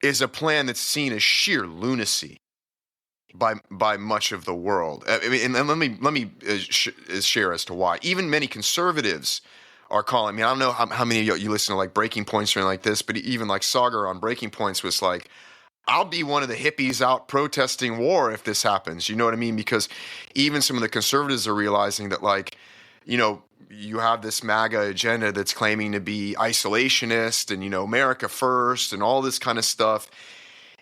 is a plan that's seen as sheer lunacy by much of the world. I mean, and let me share as to why. Even many conservatives are calling. I mean, I don't know how many of you listen to Breaking Points or anything like this, but even Sagar on Breaking Points was I'll be one of the hippies out protesting war if this happens. You know what I mean? Because even some of the conservatives are realizing that you have this MAGA agenda that's claiming to be isolationist and, America first and all this kind of stuff.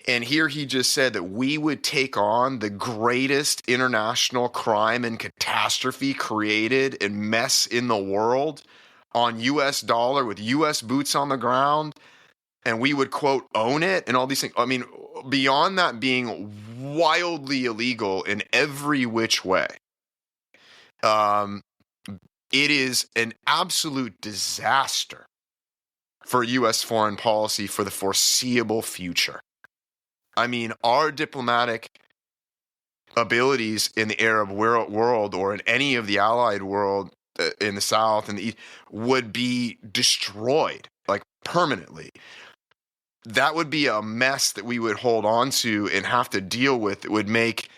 And here he just said that we would take on the greatest international crime and catastrophe created and mess in the world on US dollar with US boots on the ground. And we would, quote, own it and all these things. I mean, beyond that being wildly illegal in every which way, it is an absolute disaster for U.S. foreign policy for the foreseeable future. I mean, our diplomatic abilities in the Arab world or in any of the allied world in the South and the East would be destroyed, like permanently. That would be a mess that we would hold on to and have to deal with. It would make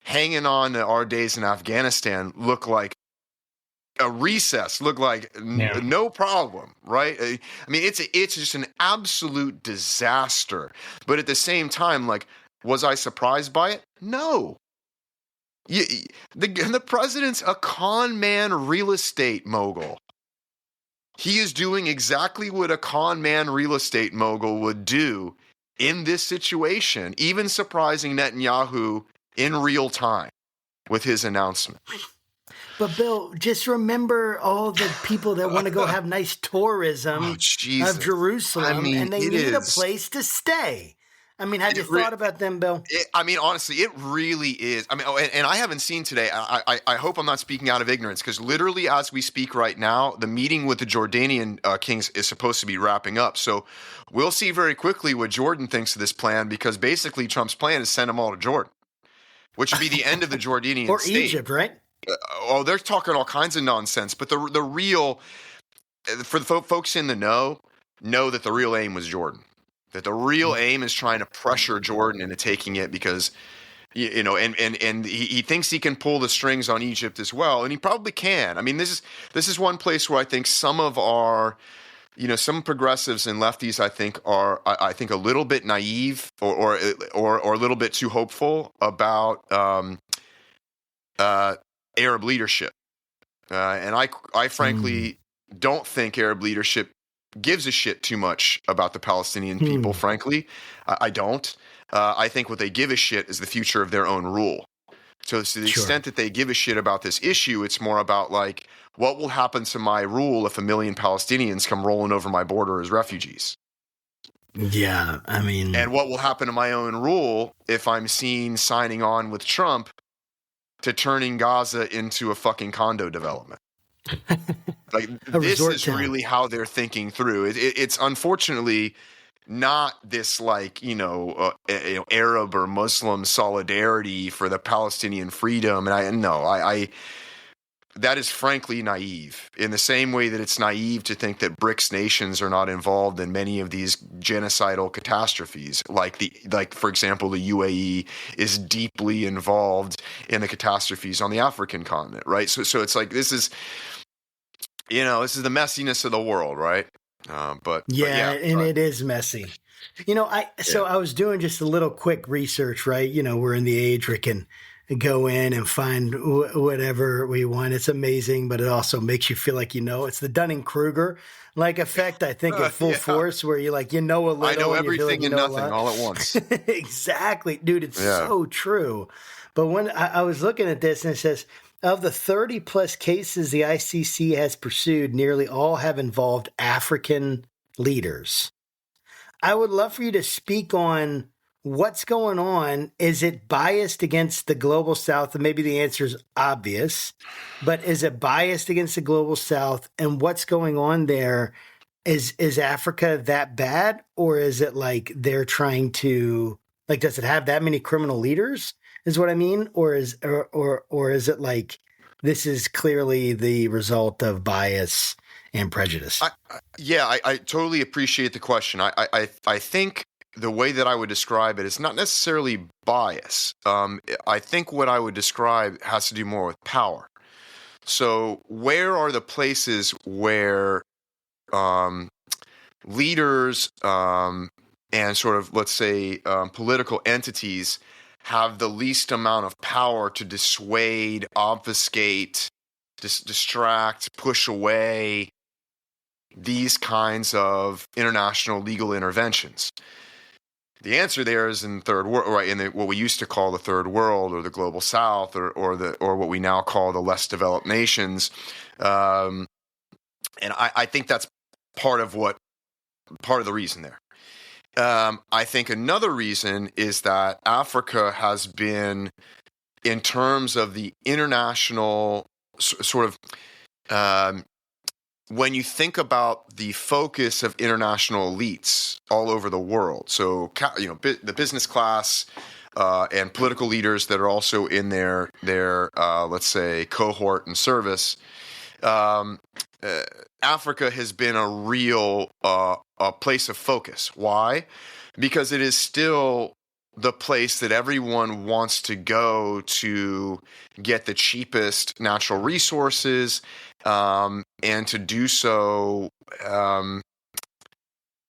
hanging on to our days in Afghanistan look like a recess, look like no problem, right? I mean, it's just an absolute disaster. But at the same time, like, was I surprised by it? No. The president's a con man real estate mogul. He is doing exactly what a con man real estate mogul would do in this situation, even surprising Netanyahu in real time with his announcement. But Bill, just remember all the people that want to go have nice tourism of Jerusalem, and they need a place to stay. I mean, have you thought about them, Bill? I mean, honestly, it really is. I mean, and I haven't seen today. I hope I'm not speaking out of ignorance, because literally as we speak right now, the meeting with the Jordanian kings is supposed to be wrapping up. So we'll see very quickly what Jordan thinks of this plan, because basically Trump's plan is send them all to Jordan, which would be the end of the Jordanian or state. Egypt, right? They're talking all kinds of nonsense. But the real, for the folks in the know that the real aim was Jordan. That the real aim is trying to pressure Jordan into taking it, because, you know, and he thinks he can pull the strings on Egypt as well, and he probably can. I mean, this is one place where I think some of our, you know, some progressives and lefties I think are a little bit naive or a little bit too hopeful about Arab leadership, and I frankly don't think Arab leadership gives a shit too much about the Palestinian people, frankly. I don't. I think what they give a shit is the future of their own rule. So to the extent that they give a shit about this issue, it's more about, like, what will happen to my rule if 1 million Palestinians come rolling over my border as refugees? Yeah, I mean... And what will happen to my own rule if I'm seen signing on with Trump to turning Gaza into a fucking condo development? Like, this is really how they're thinking through. It's unfortunately not this, like, Arab or Muslim solidarity for the Palestinian freedom. And I that is frankly naive, in the same way that it's naive to think that BRICS nations are not involved in many of these genocidal catastrophes. Like for example, the UAE is deeply involved in the catastrophes on the African continent, right? So it's like, this is the messiness of the world, right? It is messy. I was doing just a little quick research, right? We're in the age where we can go in and find whatever we want. It's amazing, but it also makes you feel like, it's the Dunning-Kruger like effect, I think, at full force, where you're like, a little. I know everything like and nothing all at once. Exactly. Dude, it's so true. But when I was looking at this, and it says, of the 30 plus cases the ICC has pursued, nearly all have involved African leaders. I would love for you to speak on what's going on. Is it biased against the Global South? And maybe the answer is obvious, but is it biased against the Global South? And what's going on there? Is Africa that bad? Or is it like they're trying to, like, does it have that many criminal leaders? Is what I mean? Or is it like this is clearly the result of bias and prejudice? I totally appreciate the question. I think the way that I would describe it is not necessarily bias. I think what I would describe has to do more with power. So where are the places where leaders and sort of, let's say, political entities have the least amount of power to dissuade, obfuscate, distract, push away these kinds of international legal interventions? The answer there is in the third world, right? In what we used to call the third world, or the global south, or what we now call the less developed nations. And I think that's part of the reason there. I think another reason is that Africa has been, in terms of the international sort of, when you think about the focus of international elites all over the world, so the business class and political leaders that are also in their let's say cohort and service, Africa has been a real a place of focus. Why? Because it is still the place that everyone wants to go to get the cheapest natural resources, and to do so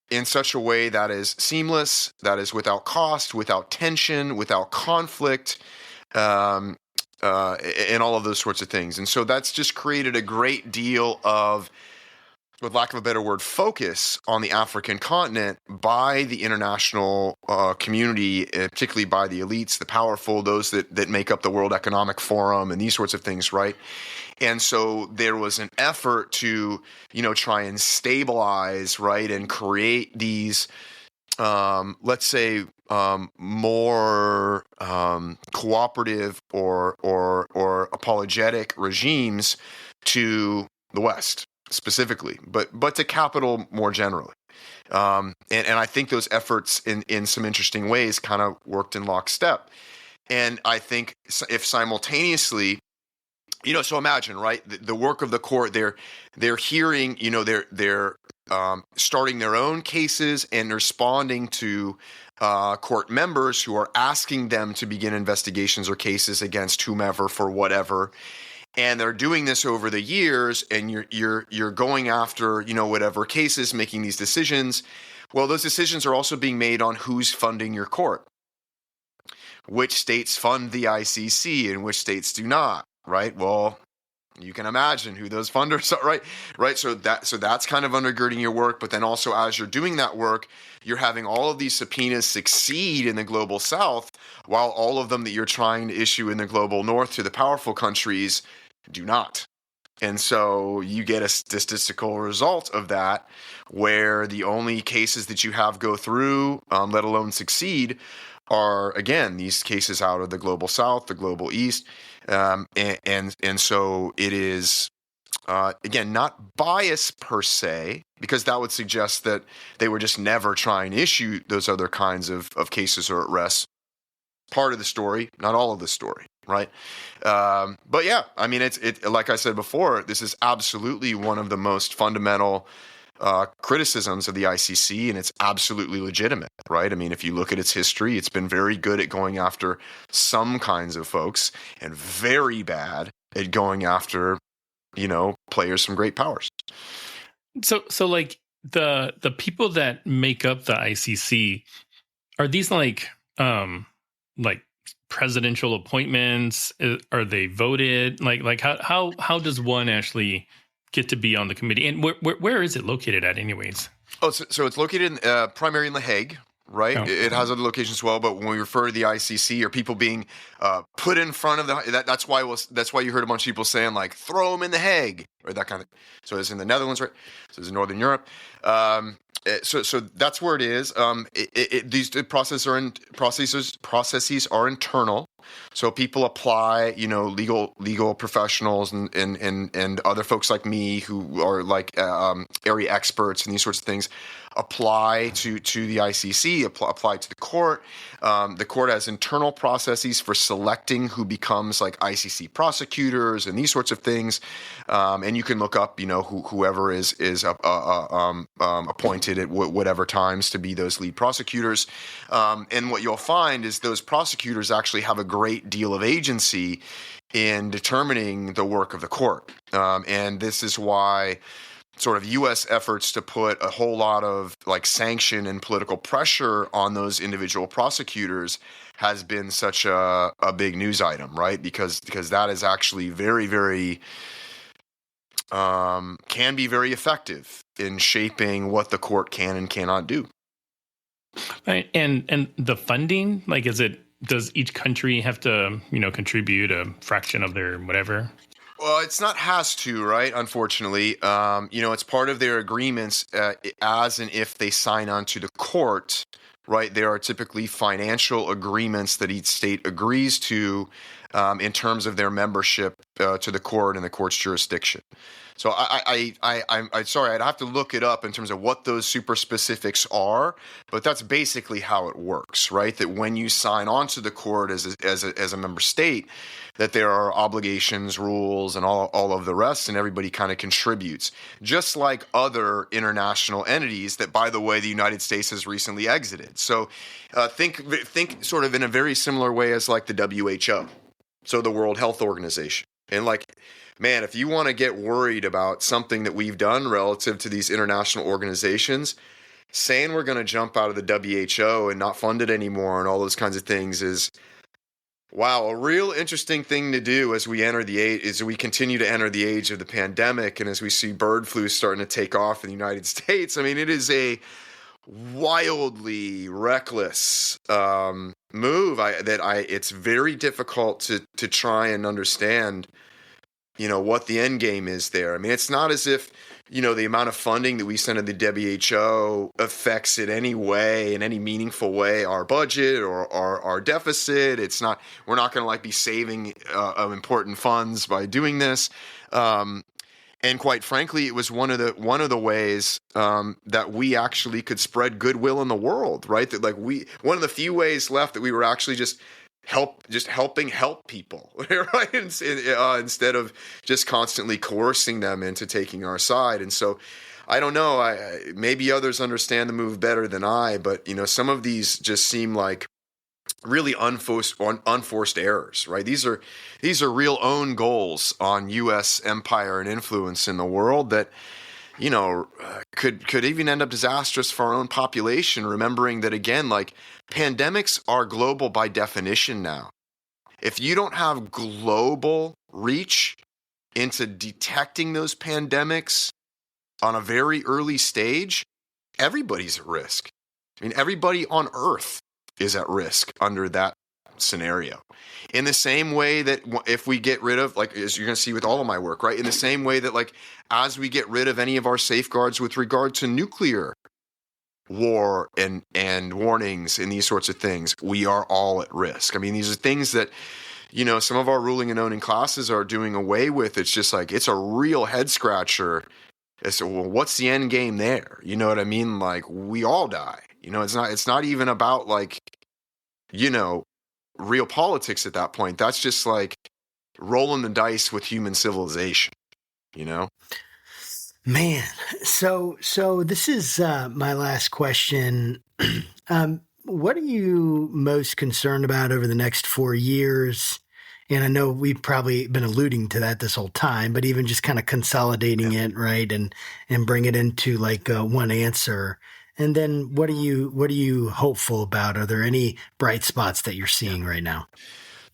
in such a way that is seamless, that is without cost, without tension, without conflict, and all of those sorts of things. And so that's just created a great deal of, with lack of a better word, focus on the African continent by the international community, particularly by the elites, the powerful, those that make up the World Economic Forum and these sorts of things, right? And so there was an effort to, try and stabilize, right, and create these, let's say, more cooperative or apologetic regimes to the West specifically, but to capital more generally. And I think those efforts in some interesting ways kind of worked in lockstep. And I think if simultaneously, so imagine, right, the work of the court, they're hearing, they're starting their own cases and responding to court members who are asking them to begin investigations or cases against whomever for whatever. And they're doing this over the years, and you're going after, whatever cases, making these decisions. Well, those decisions are also being made on who's funding your court. Which states fund the ICC and which states do not, right? Well, you can imagine who those funders are, right? So that's kind of undergirding your work. But then also, as you're doing that work, you're having all of these subpoenas succeed in the global South, while all of them that you're trying to issue in the global North to the powerful countries do not. And so you get a statistical result of that, where the only cases that you have go through, let alone succeed, are, again, these cases out of the global South, the global East. And so it is, again, not bias per se, because that would suggest that they were just never trying to issue those other kinds of cases or arrests. Part of the story, not all of the story, right? But yeah, I mean, it like I said before, this is absolutely one of the most fundamental criticisms of the ICC, and it's absolutely legitimate, right? I mean, if you look at its history, it's been very good at going after some kinds of folks and very bad at going after, players from great powers. So like the people that make up the ICC, are these like presidential appointments? Are they voted? Like how does one actually get to be on the committee? And where is it located at anyways? Oh, so it's located primarily in The Hague, right? Oh. It has other locations as well, but when we refer to the ICC or people being put in front of that's why you heard a bunch of people saying like, throw them in The Hague, or that kind of thing. So it's in the Netherlands, right? So it's in Northern Europe. So that's where it is. These processes are internal. So people apply, legal professionals and other folks like me who are like area experts and these sorts of things apply to the ICC, apply to the court. The court has internal processes for selecting who becomes like ICC prosecutors and these sorts of things. And you can look up, whoever is appointed at whatever times to be those lead prosecutors. And what you'll find is those prosecutors actually have a great deal of agency in determining the work of the court. And this is why sort of U.S. efforts to put a whole lot of like sanction and political pressure on those individual prosecutors has been such a big news item, right? Because that is actually very, very can be very effective in shaping what the court can and cannot do. Right. And the funding, like, does each country have to, contribute a fraction of their whatever? Well, it's not has to, right? Unfortunately, it's part of their agreements as and if they sign on to the court, right? There are typically financial agreements that each state agrees to in terms of their membership to the court and the court's jurisdiction. So I'm sorry, I'd have to look it up in terms of what those super specifics are, but that's basically how it works, right? That when you sign on to the court as a member state, that there are obligations, rules, and all of the rest, and everybody kind of contributes, just like other international entities that, by the way, the United States has recently exited. So think sort of in a very similar way as like the WHO, so the World Health Organization. And like, man, if you want to get worried about something that we've done relative to these international organizations, saying we're going to jump out of the WHO and not fund it anymore and all those kinds of things is, wow, a real interesting thing to do as we continue to enter the age of the pandemic, and as we see bird flu starting to take off in the United States. I mean, it is a wildly reckless move. It's very difficult to try and understand, what the end game is there. I mean, it's not as if, the amount of funding that we send to the WHO affects in any meaningful way, our budget or our deficit. We're not going to be saving important funds by doing this. And quite frankly, it was one of the ways that we actually could spread goodwill in the world, right? That one of the few ways left that we were actually just helping people, right? Instead of just constantly coercing them into taking our side. And so, I don't know. Maybe others understand the move better than I, but some of these just seem like really unforced errors, right? These are real own goals on U.S. empire and influence in the world that could even end up disastrous for our own population. Remembering that, again, pandemics are global by definition now. If you don't have global reach into detecting those pandemics on a very early stage, everybody's at risk. I mean, everybody on Earth is at risk under that scenario. In the same way that if we get rid of, as you're going to see with all of my work, right? In the same way that, as we get rid of any of our safeguards with regard to nuclear war and warnings and these sorts of things, we are all at risk. I mean, these are things that, some of our ruling and owning classes are doing away with. It's just it's a real head scratcher as to, well, what's the end game there? You know what I mean? We all die. It's not even about real politics at that point. That's just rolling the dice with human civilization, Man, so this is my last question. What are you most concerned about over the next 4 years? And I know we've probably been alluding to that this whole time, but even just kind of consolidating it, right, and bring it into one answer. And then what are you hopeful about? Are there any bright spots that you're seeing right now?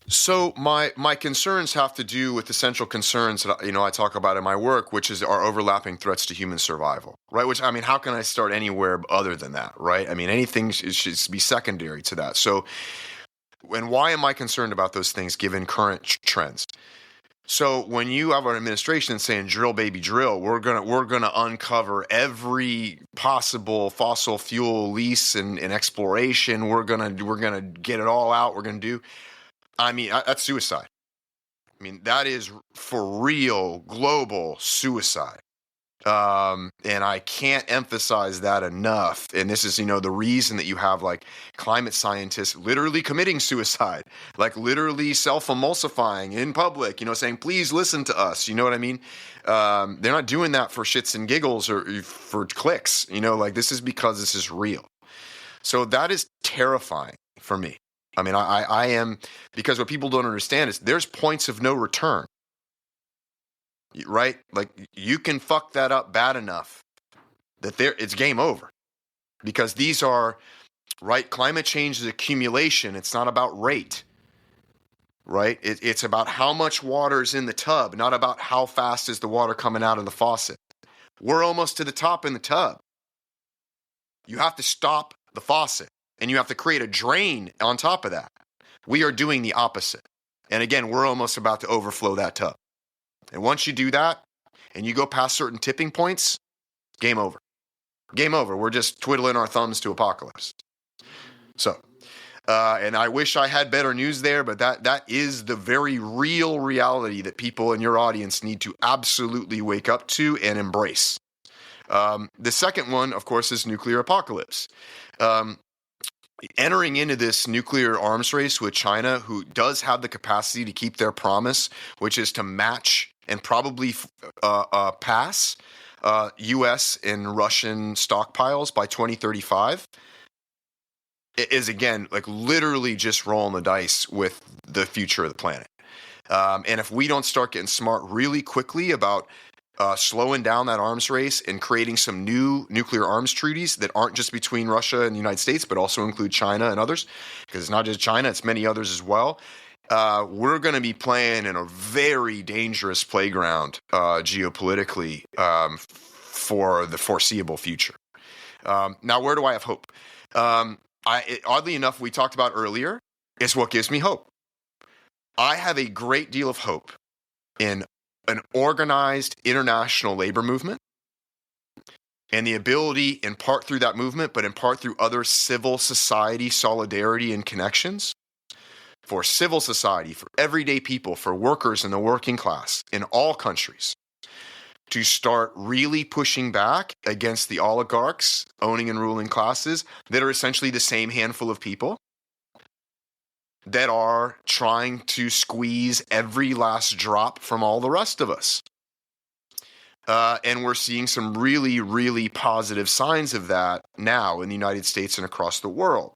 So my concerns have to do with the central concerns that I talk about in my work, which is our overlapping threats to human survival, right? Which, I mean, how can I start anywhere other than that, right? I mean, anything should be secondary to that. So, and why am I concerned about those things given current trends? So when you have an administration saying drill baby drill, we're gonna uncover every possible fossil fuel lease and exploration. We're gonna get it all out. We're gonna do. I mean, that's suicide. I mean, that is for real global suicide. And I can't emphasize that enough. And this is, the reason that you have climate scientists literally committing suicide, literally self-emulsifying in public, saying, please listen to us. You know what I mean? They're not doing that for shits and giggles or for clicks, this is because this is real. So that is terrifying for me. I mean, I am, because what people don't understand is there's points of no return. Right? You can fuck that up bad enough that it's game over, because these are, right? Climate change is accumulation. It's not about rate, right? It's about how much water is in the tub, not about how fast is the water coming out of the faucet. We're almost to the top in the tub. You have to stop the faucet and you have to create a drain on top of that. We are doing the opposite. And again, we're almost about to overflow that tub. And once you do that, and you go past certain tipping points, game over. Game over. We're just twiddling our thumbs to apocalypse. So, And I wish I had better news there, but that is the very real reality that people in your audience need to absolutely wake up to and embrace. The second one, of course, is nuclear apocalypse. Entering into this nuclear arms race with China, who does have the capacity to keep their promise, which is to match and probably pass U.S. and Russian stockpiles by 2035, is, again, like literally just rolling the dice with the future of the planet. And if we don't start getting smart really quickly about slowing down that arms race and creating some new nuclear arms treaties that aren't just between Russia and the United States, but also include China and others, because it's not just China, it's many others as well, we're going to be playing in a very dangerous playground geopolitically for the foreseeable future. Now, where do I have hope? Oddly enough, we talked about earlier, is what gives me hope. I have a great deal of hope in an organized international labor movement and the ability, in part through that movement, but in part through other civil society solidarity and connections, for civil society, for everyday people, for workers in the working class in all countries, to start really pushing back against the oligarchs owning and ruling classes that are essentially the same handful of people that are trying to squeeze every last drop from all the rest of us. And we're seeing some really, really positive signs of that now in the United States and across the world.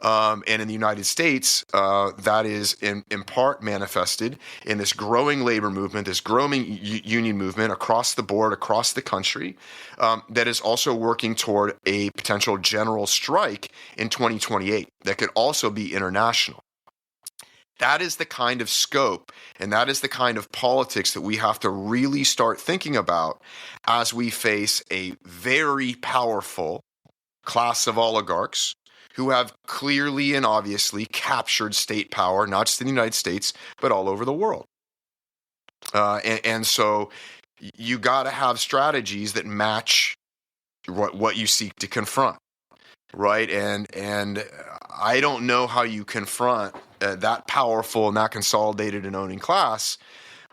And in the United States, that is in part manifested in this growing labor movement, this growing union movement across the board, across the country, that is also working toward a potential general strike in 2028 that could also be international. That is the kind of scope and that is the kind of politics that we have to really start thinking about as we face a very powerful class of oligarchs who have clearly and obviously captured state power, not just in the United States, but all over the world. And so you got to have strategies that match what you seek to confront, right? And I don't know how you confront that powerful and that consolidated and owning class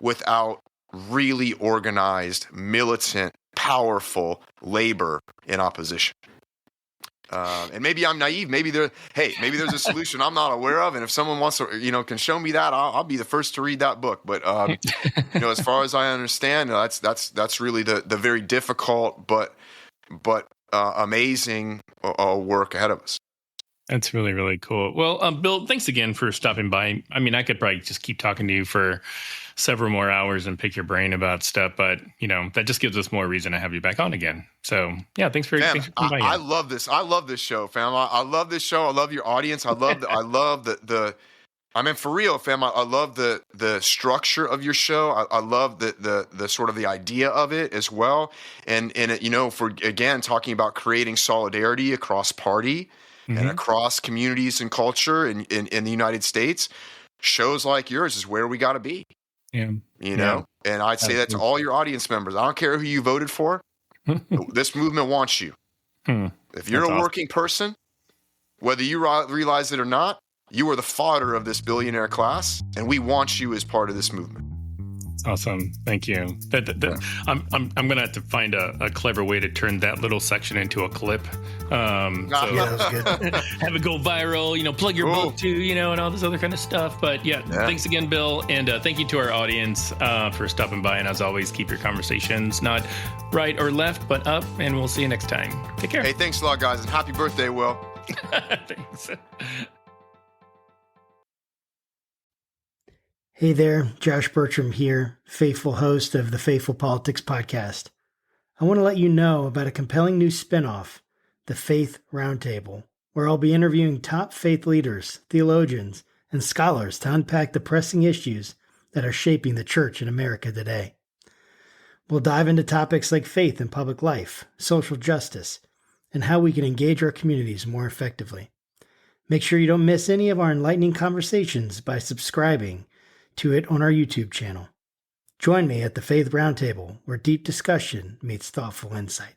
without really organized, militant, powerful labor in opposition. And maybe I'm naive. Maybe there's a solution I'm not aware of. And if someone wants to, can show me that, I'll be the first to read that book. But as far as I understand, that's really the very difficult but amazing work ahead of us. That's really, really cool. Well, Bill, thanks again for stopping by. I mean, I could probably just keep talking to you for several more hours and pick your brain about stuff, but that just gives us more reason to have you back on again. So yeah, thanks for coming by. I love this. I love this show, fam. I love this show. I love your audience. I love the I mean, for real, fam. I love the structure of your show. I love the sort of the idea of it as well. And for again talking about creating solidarity across party. Mm-hmm. And across communities and culture in the United States, shows like yours is where we got to be. Yeah. And I'd say that to all your audience members. I don't care who you voted for. This movement wants you. If you're a working person, whether you realize it or not, you are the fodder of this billionaire class, and we want you as part of this movement. Awesome. Thank you. I'm going to have to find a clever way to turn that little section into a clip. Yeah, that was good. Have it go viral, plug your book too, and all this other kind of stuff. But yeah, thanks again, Bill. And thank you to our audience for stopping by. And as always, keep your conversations not right or left, but up. And we'll see you next time. Take care. Hey, thanks a lot, guys. And happy birthday, Will. Thanks. Hey there, Josh Bertram here, faithful host of the Faithful Politics Podcast. I want to let you know about a compelling new spinoff, the Faith Roundtable, where I'll be interviewing top faith leaders, theologians, and scholars to unpack the pressing issues that are shaping the church in America today. We'll dive into topics like faith in public life, social justice, and how we can engage our communities more effectively. Make sure you don't miss any of our enlightening conversations by subscribing to it on our YouTube channel. Join me at the Faith Roundtable, where deep discussion meets thoughtful insight.